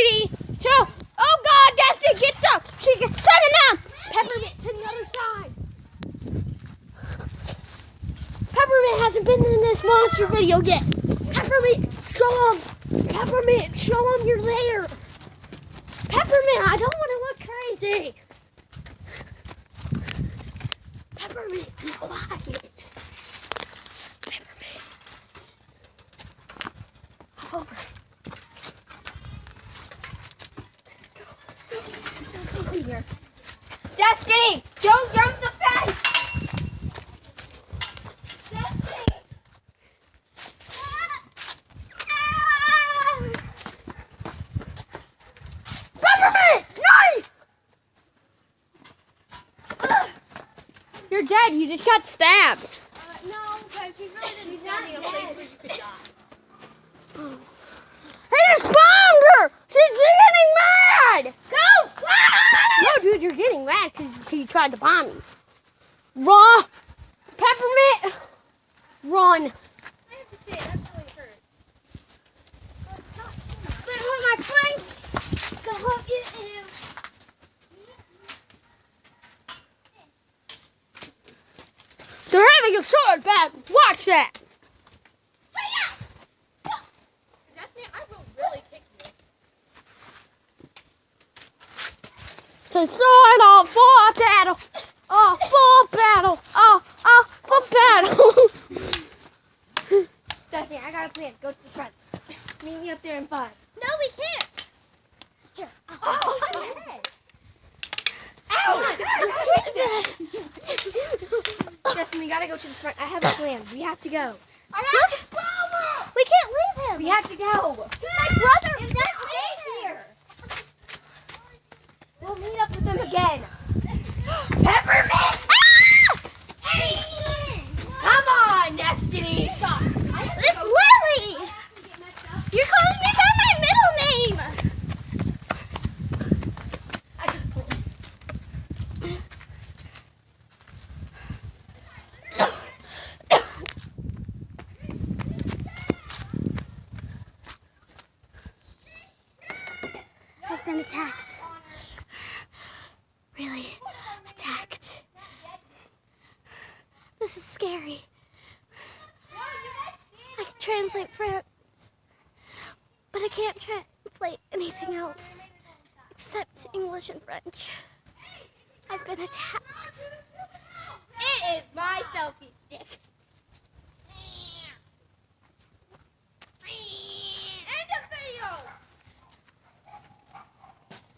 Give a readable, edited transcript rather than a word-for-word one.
Destiny. So, oh God, Destiny gets up. She gets 7 down. Peppermint to the other side. Peppermint hasn't been in this monster video yet. Peppermint, show him. Peppermint, show him you're there. Peppermint, I don't want to look crazy. Peppermint, be quiet. Peppermint. Hop over. Go here. Destiny, don't jump the fence. Destiny. Peppermint, no! You're dead. You just got stabbed. No, because he's not in a place where you could die. I just bombed her! She's getting mad! Go! No, dude, you're getting mad because he tried to bomb you. Raw! Peppermint! Run! I have to say, that really hurt. But when my friends go up get him. They're having a sword battle. Watch that! Destiny, I will really kick you. To sword on full battle. Oh, full battle. Oh, full battle. Destiny, I got a plan. Go to the front. Meet me up there in 5. No, we can't. Here. Oh, my head. Destiny, we gotta go to the front. I have a plan. We have to go. I got the power. We can't leave him. We have to go. My brother is not safe here. We'll meet up with them again. Peppermint! Come on, Destiny. It's Lily. You're calling me by my middle name. I've been attacked. Really attacked. This is scary. I can translate French, but I can't translate anything else except English and French. I've been attacked. It is my selfie stick.